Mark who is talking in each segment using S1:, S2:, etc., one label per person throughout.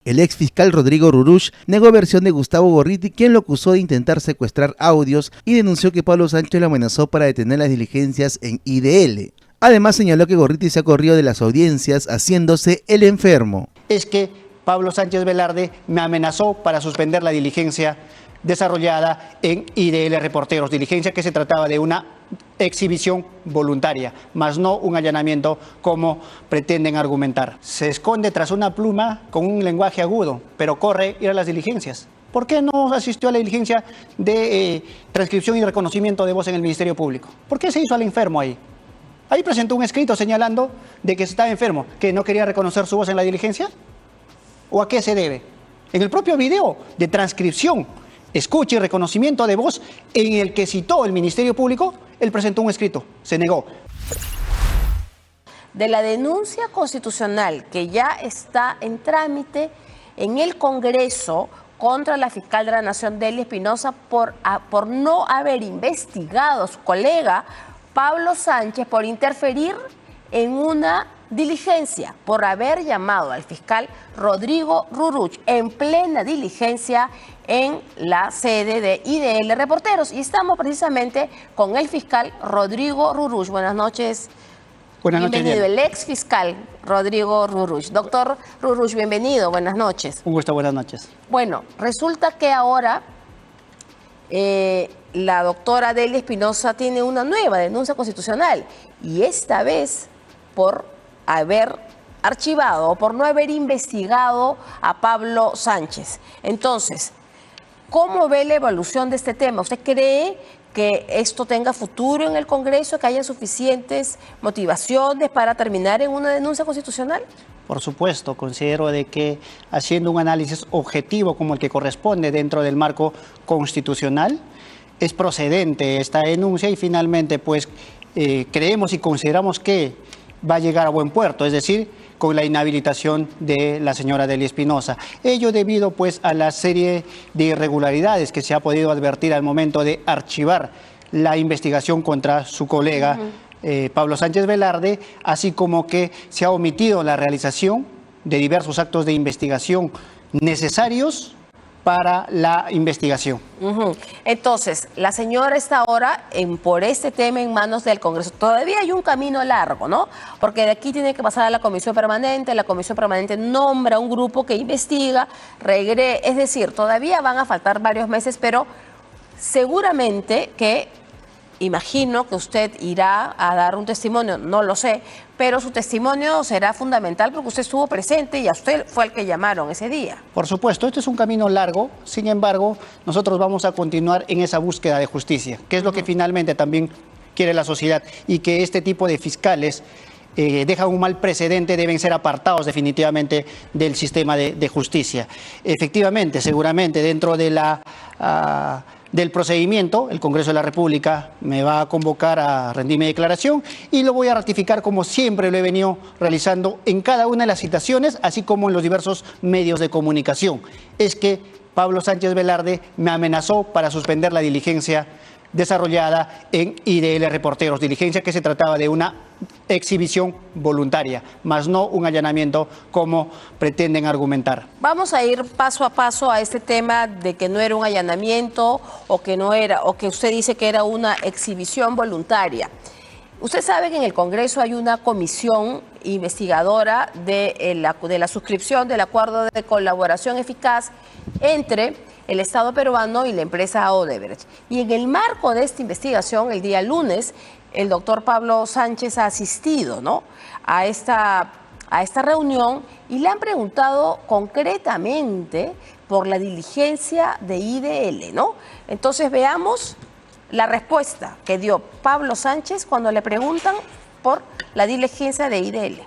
S1: El ex fiscal Rodrigo Rurush negó versión de Gustavo Gorriti, quien lo acusó de intentar secuestrar audios y denunció que Pablo Sánchez lo amenazó para detener las diligencias en IDL. Además señaló que Gorriti se ha corrido de las audiencias haciéndose el enfermo.
S2: Es que Pablo Sánchez Velarde me amenazó para suspender la diligencia desarrollada en IDL Reporteros, diligencia que se trataba de una exhibición voluntaria, más no un allanamiento como pretenden argumentar. Se esconde tras una pluma con un lenguaje agudo, pero corre ir a las diligencias. ¿Por qué no asistió a la diligencia de transcripción y reconocimiento de voz en el Ministerio Público? ¿Por qué se hizo al enfermo ahí? Ahí presentó un escrito señalando de que estaba enfermo, que no quería reconocer su voz en la diligencia. ¿O a qué se debe? En el propio video de transcripción, escucha y reconocimiento de voz en el que citó el Ministerio Público, él presentó un escrito, se negó.
S3: De la denuncia constitucional que ya está en trámite en el Congreso contra la fiscal de la Nación, Delia Espinosa, por no haber investigado a su colega Pablo Sánchez por interferir en una diligencia, por haber llamado al fiscal Rodrigo Rurush en plena diligencia en la sede de IDL Reporteros. Y estamos precisamente con el fiscal Rodrigo Rurush. Buenas noches.
S2: Buenas noches.
S3: Bienvenido, el ex fiscal Rodrigo Rurush. Doctor Rurush, bienvenido, buenas noches.
S2: Un gusto, buenas noches.
S3: Bueno, resulta que ahora la doctora Delia Espinosa tiene una nueva denuncia constitucional y esta vez por haber archivado o por no haber investigado a Pablo Sánchez. Entonces, ¿cómo ve la evolución de este tema? ¿Usted cree que esto tenga futuro en el Congreso, que haya suficientes motivaciones para terminar en una denuncia constitucional?
S2: Por supuesto, considero de que haciendo un análisis objetivo como el que corresponde dentro del marco constitucional, es procedente esta denuncia y finalmente pues creemos y consideramos que va a llegar a buen puerto, es decir, con la inhabilitación de la señora Delia Espinosa. Ello debido pues a la serie de irregularidades que se ha podido advertir al momento de archivar la investigación contra su colega Pablo Sánchez Velarde, así como que se ha omitido la realización de diversos actos de investigación necesarios para la investigación.
S3: Entonces, la señora está ahora por este tema en manos del Congreso. Todavía hay un camino largo, ¿no? Porque de aquí tiene que pasar a la Comisión Permanente, la Comisión Permanente nombra un grupo que investiga, es decir, todavía van a faltar varios meses, pero seguramente que, imagino que usted irá a dar un testimonio, no lo sé, pero su testimonio será fundamental porque usted estuvo presente y a usted fue el que llamaron ese día.
S2: Por supuesto, este es un camino largo, sin embargo, nosotros vamos a continuar en esa búsqueda de justicia, que es lo que finalmente también quiere la sociedad, y que este tipo de fiscales dejan un mal precedente, deben ser apartados definitivamente del sistema de justicia. Efectivamente, seguramente dentro de del procedimiento, el Congreso de la República me va a convocar a rendir mi declaración y lo voy a ratificar como siempre lo he venido realizando en cada una de las citaciones, así como en los diversos medios de comunicación. Es que Pablo Sánchez Velarde me amenazó para suspender la diligencia desarrollada en IDL Reporteros, diligencia que se trataba de una exhibición voluntaria, más no un allanamiento como pretenden argumentar.
S3: Vamos a ir paso a paso a este tema de que no era un allanamiento o que usted dice que era una exhibición voluntaria. Usted sabe que en el Congreso hay una comisión investigadora de la suscripción del acuerdo de colaboración eficaz entre el Estado peruano y la empresa Odebrecht. Y en el marco de esta investigación, el día lunes, el doctor Pablo Sánchez ha asistido, ¿no?, a esta reunión y le han preguntado concretamente por la diligencia de IDL, ¿no? Entonces veamos la respuesta que dio Pablo Sánchez cuando le preguntan por la diligencia de IDL.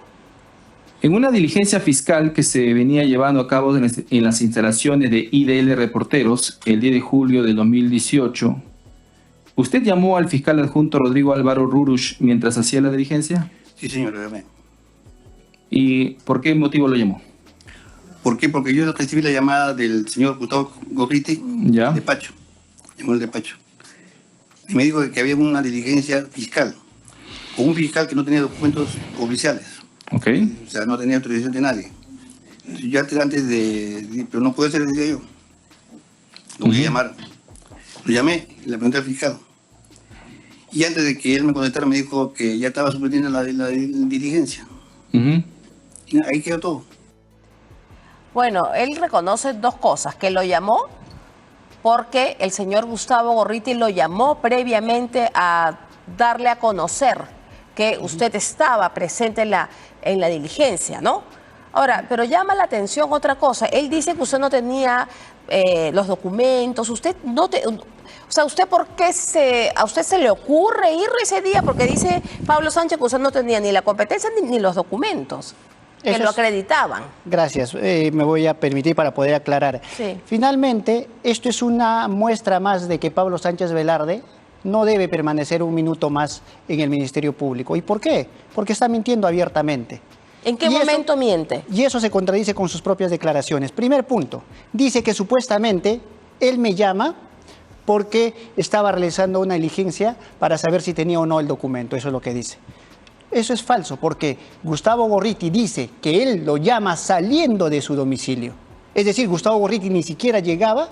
S4: En una diligencia fiscal que se venía llevando a cabo en las instalaciones de IDL Reporteros el 10 de julio de 2018, ¿usted llamó al fiscal adjunto Rodrigo Álvaro Rurush mientras hacía la diligencia?
S5: Sí, señor, lo llamé.
S4: ¿Y por qué motivo lo llamó?
S5: ¿Por qué? Porque yo recibí la llamada del señor Gustavo Gorriti,
S4: ¿Ya?
S5: del despacho. Llamó al despacho. Y me dijo que había una diligencia fiscal, con un fiscal que no tenía documentos oficiales.
S4: Ok.
S5: O sea, no tenía autorización de nadie. Yo antes de... Pero no puede ser, decía yo. Lo voy a llamar. Lo llamé, le pregunté al fiscal. Y antes de que él me contestara, me dijo que ya estaba suspendiendo la diligencia. Y ahí quedó todo.
S3: Bueno, él reconoce dos cosas, que lo llamó porque el señor Gustavo Gorriti lo llamó previamente a darle a conocer que usted estaba presente en la diligencia, ¿no? Ahora, pero llama la atención otra cosa. Él dice que usted no tenía los documentos, usted no te... O sea, ¿usted por qué a usted se le ocurre ir ese día? Porque dice Pablo Sánchez que usted no tenía ni la competencia ni los documentos que lo acreditaban.
S2: Gracias. Me voy a permitir para poder aclarar.
S3: Sí.
S2: Finalmente, esto es una muestra más de que Pablo Sánchez Velarde no debe permanecer un minuto más en el Ministerio Público. ¿Y por qué? Porque está mintiendo abiertamente.
S3: ¿En qué momento miente?
S2: Y eso se contradice con sus propias declaraciones. Primer punto, dice que supuestamente él me llama porque estaba realizando una diligencia para saber si tenía o no el documento. Eso es lo que dice. Eso es falso, porque Gustavo Gorriti dice que él lo llama saliendo de su domicilio. Es decir, Gustavo Gorriti ni siquiera llegaba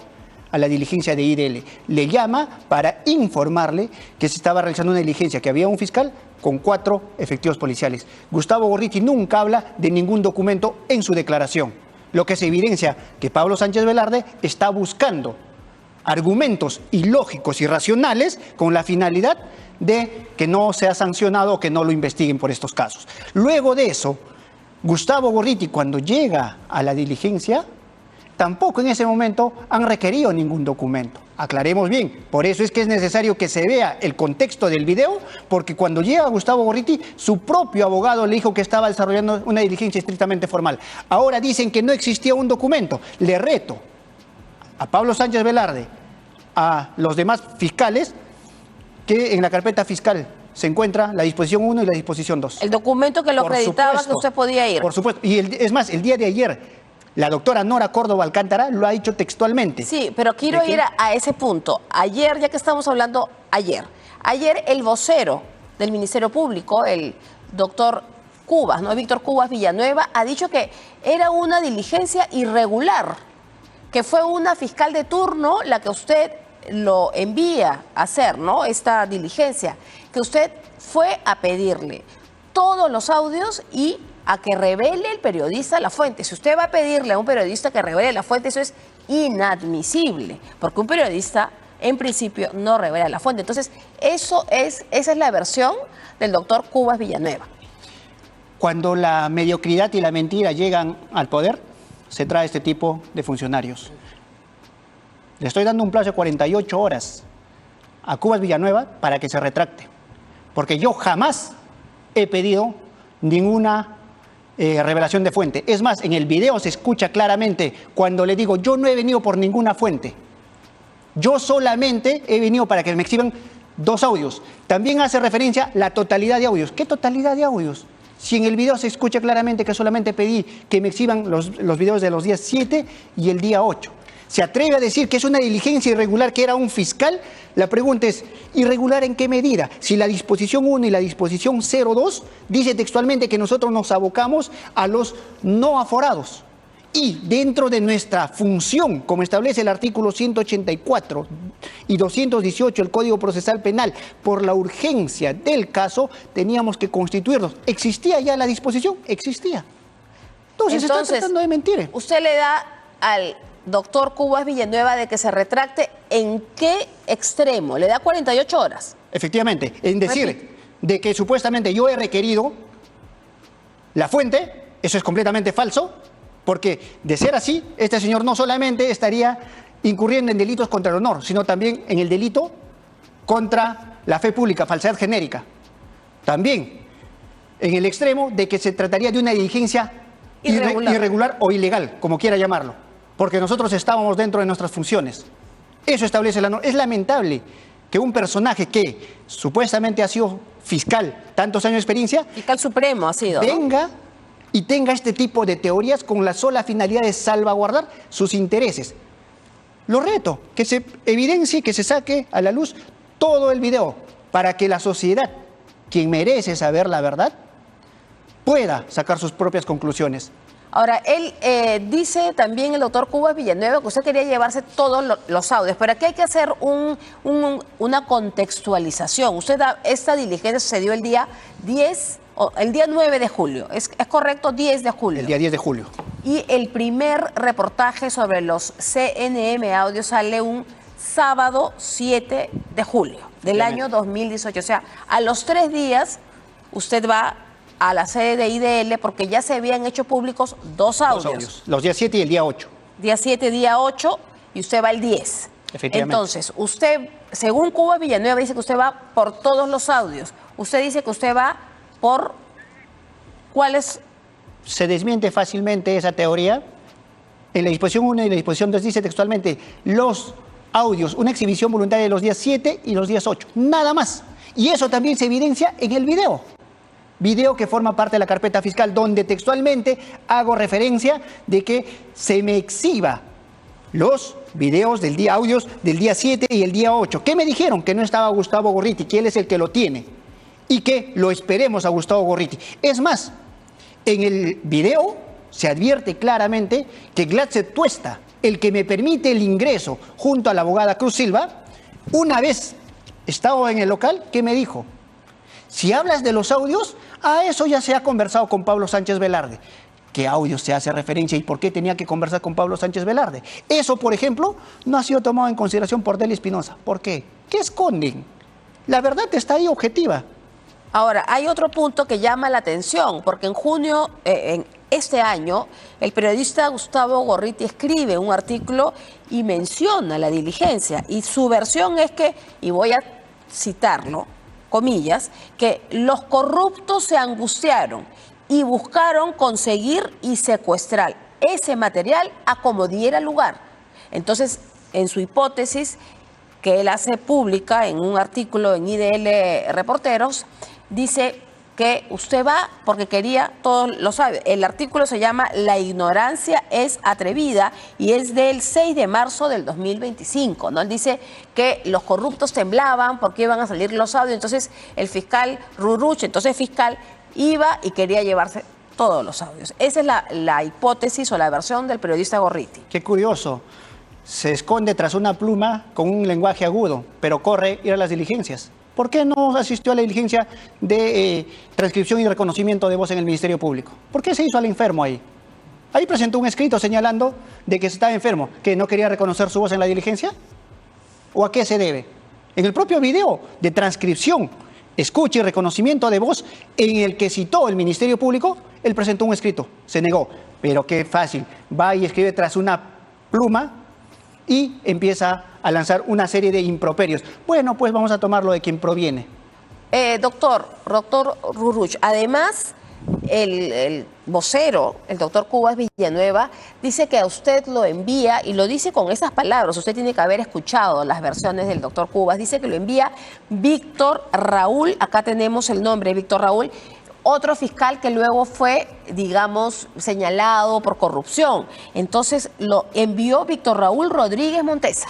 S2: a la diligencia de IDL. Le llama para informarle que se estaba realizando una diligencia, que había un fiscal con 4 efectivos policiales. Gustavo Gorriti nunca habla de ningún documento en su declaración, lo que se evidencia que Pablo Sánchez Velarde está buscando argumentos ilógicos y racionales con la finalidad de que no sea sancionado o que no lo investiguen por estos casos. Luego de eso, Gustavo Gorriti, cuando llega a la diligencia, tampoco en ese momento han requerido ningún documento. Aclaremos bien, por eso es que es necesario que se vea el contexto del video, porque cuando llega Gustavo Gorriti, su propio abogado le dijo que estaba desarrollando una diligencia estrictamente formal. Ahora dicen que no existía un documento. Le reto a Pablo Sánchez Velarde, a los demás fiscales, que en la carpeta fiscal se encuentra la disposición 1 y la disposición 2.
S3: El documento que lo acreditaba que usted podía ir.
S2: Por supuesto. Y es más, el día de ayer, la doctora Nora Córdoba Alcántara lo ha dicho textualmente.
S3: Sí, pero quiero ir a ese punto. Ayer, ya que estamos hablando ayer el vocero del Ministerio Público, el doctor Cubas, ¿no? Víctor Cubas Villanueva, ha dicho que era una diligencia irregular, que fue una fiscal de turno la que usted lo envía a hacer, ¿no? Esta diligencia, que usted fue a pedirle todos los audios y a que revele el periodista la fuente. Si usted va a pedirle a un periodista que revele la fuente, eso es inadmisible, porque un periodista en principio no revela la fuente. Entonces, esa es la versión del doctor Cubas Villanueva.
S2: Cuando la mediocridad y la mentira llegan al poder, se trae este tipo de funcionarios. Le estoy dando un plazo de 48 horas a Cubas Villanueva para que se retracte, porque yo jamás he pedido ninguna revelación de fuente. Es más, en el video se escucha claramente cuando le digo, yo no he venido por ninguna fuente. Yo solamente he venido para que me exhiban 2 audios. También hace referencia a la totalidad de audios. ¿Qué totalidad de audios? Si en el video se escucha claramente que solamente pedí que me exhiban los videos de los días 7 y el día 8. ¿Se atreve a decir que es una diligencia irregular, que era un fiscal? La pregunta es, ¿irregular en qué medida? Si la disposición 1 y la disposición 02 dice textualmente que nosotros nos abocamos a los no aforados. Y dentro de nuestra función, como establece el artículo 184 y 218 del Código Procesal Penal, por la urgencia del caso, teníamos que constituirlos. ¿Existía ya la disposición? Existía. Entonces está tratando de mentir.
S3: Usted le da al doctor Cubas Villanueva de que se retracte, ¿en qué extremo? ¿Le da 48 horas?
S2: Efectivamente, en decir de que supuestamente yo he requerido la fuente, eso es completamente falso, porque de ser así, este señor no solamente estaría incurriendo en delitos contra el honor, sino también en el delito contra la fe pública, falsedad genérica. También en el extremo de que se trataría de una diligencia irregular o ilegal, como quiera llamarlo, porque nosotros estábamos dentro de nuestras funciones. Eso establece la norma. Es lamentable que un personaje que supuestamente ha sido fiscal, tantos años de experiencia,
S3: fiscal supremo ha sido,
S2: venga y tenga este tipo de teorías con la sola finalidad de salvaguardar sus intereses. Lo reto, que se evidencie, que se saque a la luz todo el video, para que la sociedad, quien merece saber la verdad, pueda sacar sus propias conclusiones.
S3: Ahora, él dice también, el doctor Cubas Villanueva, que usted quería llevarse todos los audios, pero aquí hay que hacer una contextualización. Esta diligencia sucedió el día 10, el día 9 de julio, ¿es correcto? 10 de julio.
S2: El día 10 de julio.
S3: Y el primer reportaje sobre los CNM audios sale un sábado 7 de julio del año 2018. O sea, a los 3 días usted va a la sede de IDL porque ya se habían hecho públicos dos audios.
S2: Los días 7 y el día 8.
S3: Día 7, día 8 y usted va el 10.
S2: Efectivamente.
S3: Entonces, usted, según Cubas Villanueva, dice que usted va por todos los audios. Usted dice que usted va por ¿cuáles?
S2: Se desmiente fácilmente esa teoría. En la disposición 1 y la disposición 2 dice textualmente los audios, una exhibición voluntaria de los días 7 y los días 8. Nada más. Y eso también se evidencia en el video. Video que forma parte de la carpeta fiscal, donde textualmente hago referencia de que se me exhiba los videos del día, audios del día 7 y el día 8. ¿Qué me dijeron? Que no estaba Gustavo Gorriti, que él es el que lo tiene. Y que lo esperemos a Gustavo Gorriti. Es más, en el video se advierte claramente que Gladstone Tuesta, el que me permite el ingreso junto a la abogada Cruz Silva, una vez estaba en el local, ¿qué me dijo? Si hablas de los audios, a eso ya se ha conversado con Pablo Sánchez Velarde. ¿Qué audios se hace referencia y por qué tenía que conversar con Pablo Sánchez Velarde? Eso, por ejemplo, no ha sido tomado en consideración por Deli Espinosa. ¿Por qué? ¿Qué esconden? La verdad está ahí objetiva.
S3: Ahora, hay otro punto que llama la atención, porque en junio, en este año, el periodista Gustavo Gorriti escribe un artículo y menciona la diligencia. Y su versión es que, y voy a citarlo, comillas, que los corruptos se angustiaron y buscaron conseguir y secuestrar ese material a como diera lugar. Entonces, en su hipótesis, que él hace pública en un artículo en IDL Reporteros, dice que usted va porque quería, todos lo saben. El artículo se llama La ignorancia es atrevida y es del 6 de marzo del 2025, ¿no? Él dice que los corruptos temblaban porque iban a salir los audios. Entonces el fiscal Ruruch, entonces fiscal, iba y quería llevarse todos los audios. Esa es la hipótesis o la versión del periodista Gorriti.
S2: Qué curioso. Se esconde tras una pluma con un lenguaje agudo, pero corre ir a las diligencias. ¿Por qué no asistió a la diligencia de transcripción y reconocimiento de voz en el Ministerio Público? ¿Por qué se hizo al enfermo ahí? Ahí presentó un escrito señalando de que estaba enfermo, que no quería reconocer su voz en la diligencia. ¿O a qué se debe? En el propio video de transcripción, escucha y reconocimiento de voz en el que citó el Ministerio Público, él presentó un escrito, se negó. Pero qué fácil, va y escribe tras una pluma y empieza a lanzar una serie de improperios. Bueno, pues vamos a tomarlo de quien proviene.
S3: Doctor Ruruch, además, el vocero, el doctor Cubas Villanueva, dice que a usted lo envía, y lo dice con esas palabras, usted tiene que haber escuchado las versiones del doctor Cubas, dice que lo envía Víctor Raúl, acá tenemos el nombre, Víctor Raúl, otro fiscal que luego fue, digamos, señalado por corrupción. Entonces lo envió Víctor Raúl Rodríguez Montesa.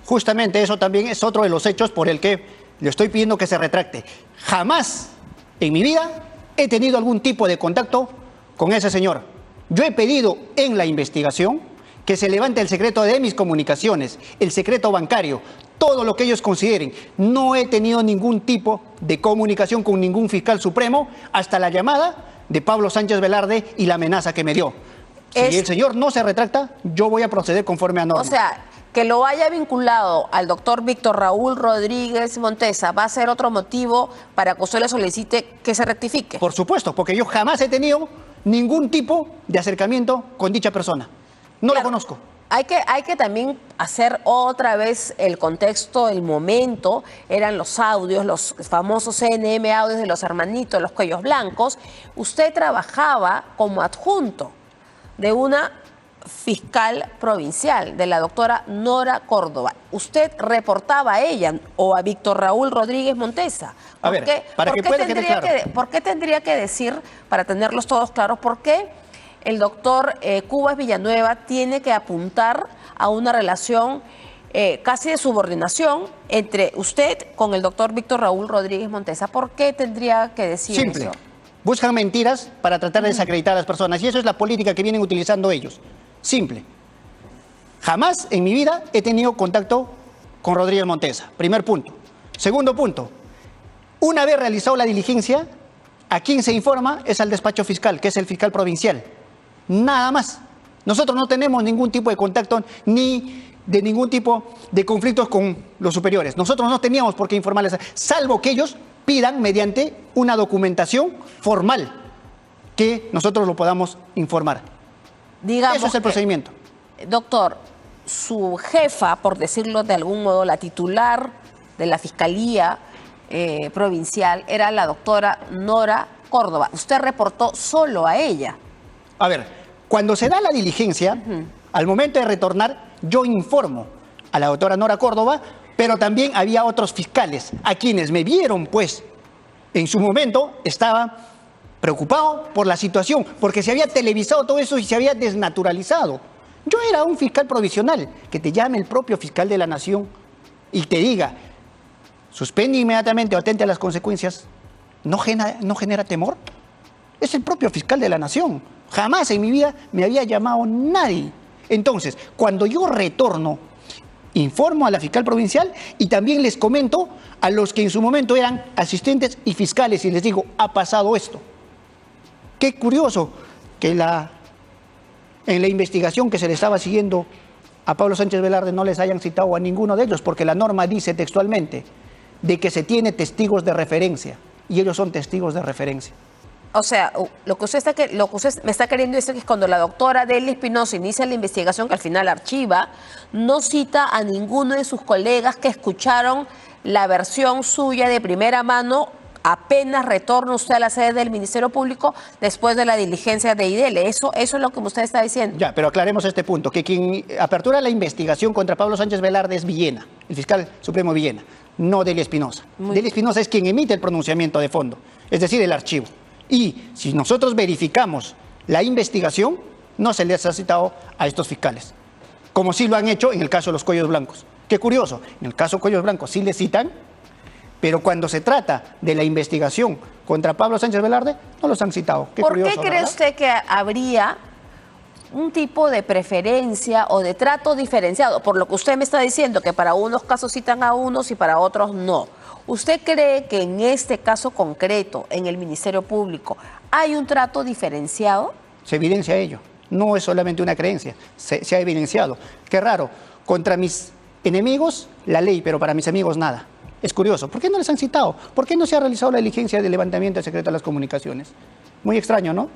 S2: Justamente eso también es otro de los hechos por el que le estoy pidiendo que se retracte. Jamás en mi vida he tenido algún tipo de contacto con ese señor. Yo he pedido en la investigación que se levante el secreto de mis comunicaciones, el secreto bancario, todo lo que ellos consideren. No he tenido ningún tipo de comunicación con ningún fiscal supremo hasta la llamada de Pablo Sánchez Velarde y la amenaza que me dio. Si el señor no se retracta, yo voy a proceder conforme a norma.
S3: O sea, que lo haya vinculado al doctor Víctor Raúl Rodríguez Montesa va a ser otro motivo para que usted le solicite que se rectifique.
S2: Por supuesto, porque yo jamás he tenido ningún tipo de acercamiento con dicha persona. No
S3: Claro.
S2: lo conozco.
S3: Hay que también hacer otra vez el contexto, el momento. Eran los audios, los famosos CNM audios de los hermanitos, los cuellos blancos. Usted trabajaba como adjunto de una fiscal provincial, de la doctora Nora Córdoba. Usted reportaba a ella o a Víctor Raúl Rodríguez Montesa.
S2: A ver, para que pueda quedar claro.
S3: ¿Por qué tendría que decir, para tenerlos todos claros, por qué el doctor Cubas Villanueva tiene que apuntar a una relación casi de subordinación entre usted con el doctor Víctor Raúl Rodríguez Montesa? ¿Por qué tendría que decir
S2: Simple.
S3: eso?
S2: Buscan mentiras para tratar de desacreditar a las personas. Y eso es la política que vienen utilizando ellos. Simple. Jamás en mi vida he tenido contacto con Rodríguez Montesa. Primer punto. Segundo punto. Una vez realizado la diligencia, a quien se informa es al despacho fiscal, que es el fiscal provincial. Nada más. Nosotros no tenemos ningún tipo de contacto ni de ningún tipo de conflictos con los superiores. Nosotros no teníamos por qué informarles, salvo que ellos pidan mediante una documentación formal que nosotros lo podamos informar.
S3: Digamos
S2: Eso es el procedimiento.
S3: Doctor, su jefa, por decirlo de algún modo, la titular de la Fiscalía Provincial, era la doctora Nora Córdoba. Usted reportó solo a ella.
S2: A ver, cuando se da la diligencia, al momento de retornar, yo informo a la doctora Nora Córdoba, pero también había otros fiscales a quienes me vieron, pues, en su momento estaba preocupado por la situación, porque se había televisado todo eso y se había desnaturalizado. Yo era un fiscal provisional, que te llame el propio fiscal de la Nación y te diga, suspende inmediatamente o atente a las consecuencias, ¿no genera temor? Es el propio fiscal de la Nación. Jamás en mi vida me había llamado nadie. Entonces, cuando yo retorno, informo a la fiscal provincial y también les comento a los que en su momento eran asistentes y fiscales y les digo, ha pasado esto. Qué curioso que en la investigación que se le estaba siguiendo a Pablo Sánchez Velarde no les hayan citado a ninguno de ellos, porque la norma dice textualmente de que se tiene testigos de referencia y ellos son testigos de referencia.
S3: O sea, lo que usted me está queriendo decir es que cuando la doctora Delia Espinosa inicia la investigación, que al final archiva, no cita a ninguno de sus colegas que escucharon la versión suya de primera mano apenas retorna usted a la sede del Ministerio Público después de la diligencia de IDL. Eso es lo que usted está diciendo.
S2: Ya, pero aclaremos este punto, que quien apertura la investigación contra Pablo Sánchez Velarde es Villena, el fiscal supremo Villena, no Delia Espinosa. Delia Espinosa es quien emite el pronunciamiento de fondo, es decir, el archivo. Y si nosotros verificamos la investigación, no se les ha citado a estos fiscales, como sí lo han hecho en el caso de los Cuellos Blancos. Qué curioso, en el caso de Cuellos Blancos sí les citan, pero cuando se trata de la investigación contra Pablo Sánchez Velarde, no los han citado.
S3: ¿Por qué cree usted que habría un tipo de preferencia o de trato diferenciado? Por lo que usted me está diciendo, que para unos casos citan a unos y para otros no. ¿Usted cree que en este caso concreto, en el Ministerio Público, hay un trato diferenciado?
S2: Se evidencia ello. No es solamente una creencia, se ha evidenciado. Qué raro, contra mis enemigos la ley, pero para mis amigos nada. Es curioso, ¿por qué no les han citado? ¿Por qué no se ha realizado la diligencia de levantamiento del secreto de las comunicaciones? Muy extraño, ¿no?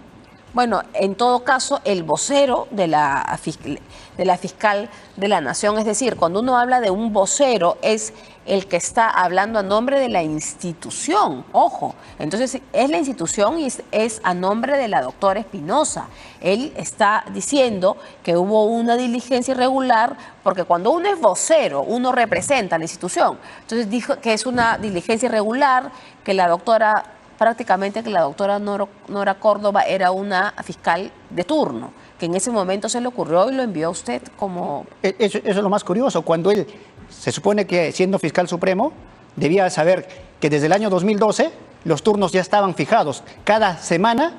S3: Bueno, en todo caso, el vocero de la fiscal de la Nación, es decir, cuando uno habla de un vocero, es el que está hablando a nombre de la institución, ojo. Entonces, es la institución y es a nombre de la doctora Espinosa. Él está diciendo que hubo una diligencia irregular, porque cuando uno es vocero, uno representa a la institución. Entonces, dijo que es una diligencia irregular, que la doctora... prácticamente que la doctora Nora Córdoba era una fiscal de turno, que en ese momento se le ocurrió y lo envió a usted como...
S2: Eso es lo más curioso, cuando él se supone que siendo fiscal supremo debía saber que desde el año 2012 los turnos ya estaban fijados. Cada semana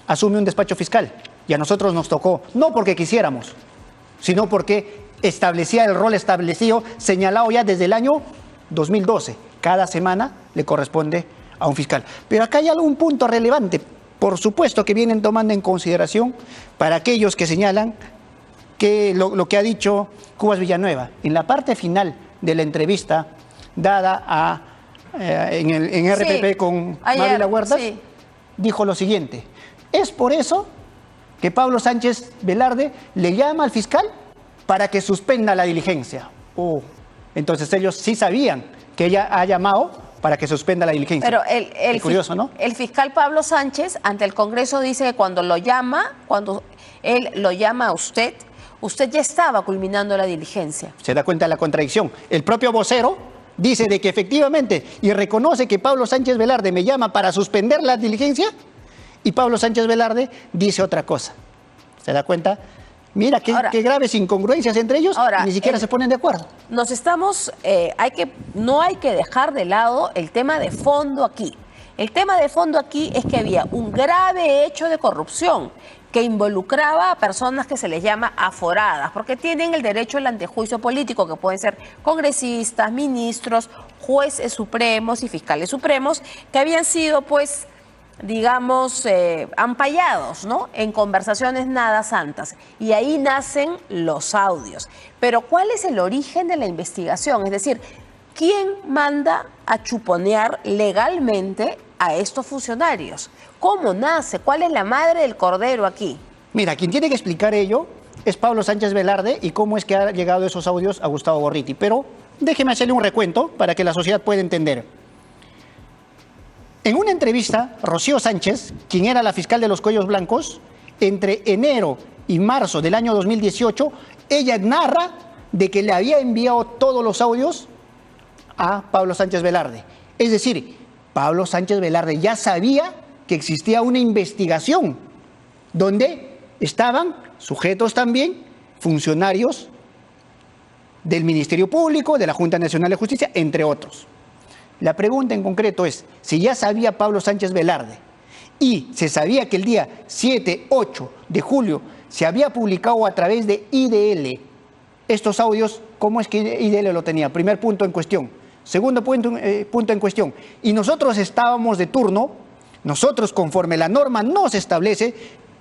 S2: asume un despacho fiscal y a nosotros nos tocó, no porque quisiéramos, sino porque establecía el rol establecido, señalado ya desde el año 2012. Cada semana le corresponde a un fiscal. Pero acá hay algún punto relevante, por supuesto, que vienen tomando en consideración para aquellos que señalan que lo que ha dicho Cubas Villanueva. En la parte final de la entrevista dada en RPP
S3: sí,
S2: con
S3: ayer,
S2: Mariela Huertas,
S3: sí,
S2: dijo lo siguiente: es por eso que Pablo Sánchez Velarde le llama al fiscal para que suspenda la diligencia. Entonces ellos sí sabían que ella ha llamado para que suspenda la diligencia.
S3: Pero
S2: es curioso, ¿no?
S3: El fiscal Pablo Sánchez ante el Congreso dice que cuando él lo llama a usted, usted ya estaba culminando la diligencia.
S2: Se da cuenta de la contradicción. El propio vocero dice de que efectivamente, y reconoce que Pablo Sánchez Velarde me llama para suspender la diligencia, y Pablo Sánchez Velarde dice otra cosa. ¿Se da cuenta? Mira qué graves incongruencias entre ellos, y ni siquiera se ponen de acuerdo.
S3: No hay que dejar de lado el tema de fondo aquí. El tema de fondo aquí es que había un grave hecho de corrupción que involucraba a personas que se les llama aforadas, porque tienen el derecho al antejuicio político, que pueden ser congresistas, ministros, jueces supremos y fiscales supremos, que habían sido, pues, digamos, ampallados, ¿no?, en conversaciones nada santas. Y ahí nacen los audios. Pero ¿cuál es el origen de la investigación? Es decir, ¿quién manda a chuponear legalmente a estos funcionarios? ¿Cómo nace? ¿Cuál es la madre del cordero aquí?
S2: Mira, quien tiene que explicar ello es Pablo Sánchez Velarde y cómo es que han llegado esos audios a Gustavo Gorriti. Pero déjeme hacerle un recuento para que la sociedad pueda entender. En una entrevista, Rocío Sánchez, quien era la fiscal de los cuellos blancos, entre enero y marzo del año 2018, ella narra de que le había enviado todos los audios a Pablo Sánchez Velarde. Es decir, Pablo Sánchez Velarde ya sabía que existía una investigación donde estaban sujetos también funcionarios del Ministerio Público, de la Junta Nacional de Justicia, entre otros. La pregunta en concreto es, si ya sabía Pablo Sánchez Velarde y se sabía que el día 7, 8 de julio se había publicado a través de IDL estos audios, ¿cómo es que IDL lo tenía? Primer punto en cuestión. Segundo punto en cuestión. Y nosotros estábamos de turno, nosotros conforme la norma nos establece,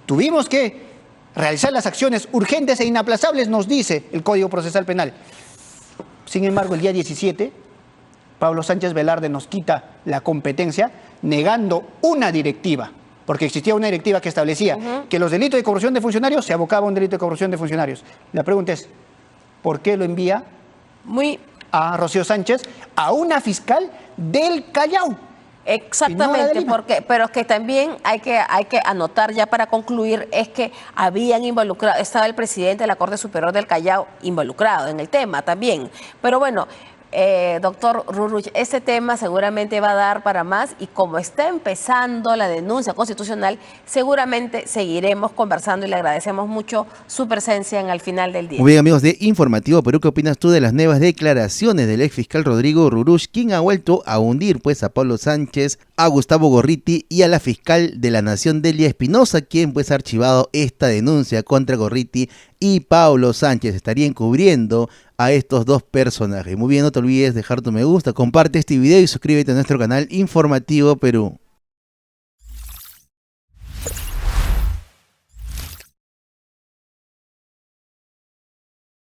S2: tuvimos que realizar las acciones urgentes e inaplazables, nos dice el Código Procesal Penal. Sin embargo, el día 17, Pablo Sánchez Velarde nos quita la competencia negando una directiva, porque existía una directiva que establecía que los delitos de corrupción de funcionarios se abocaba a un delito de corrupción de funcionarios. La pregunta es, ¿por qué lo envía a Rocío Sánchez a una fiscal del Callao?
S3: Exactamente, pero es que también hay que anotar ya para concluir, es que habían involucrado, estaba el presidente de la Corte Superior del Callao involucrado en el tema también. Pero bueno, doctor Ruruch, este tema seguramente va a dar para más y como está empezando la denuncia constitucional, seguramente seguiremos conversando y le agradecemos mucho su presencia en Al Final del Día.
S1: Muy bien, amigos de Informativo Perú, ¿qué opinas tú de las nuevas declaraciones del ex fiscal Rodrigo Ruruch, quien ha vuelto a hundir pues a Pablo Sánchez, a Gustavo Gorriti y a la fiscal de la Nación Delia Espinosa, quien pues ha archivado esta denuncia contra Gorriti y Pablo Sánchez? Estaría encubriendo a estos dos personajes. Muy bien, no te olvides dejar tu me gusta, comparte este video y suscríbete a nuestro canal Informativo Perú.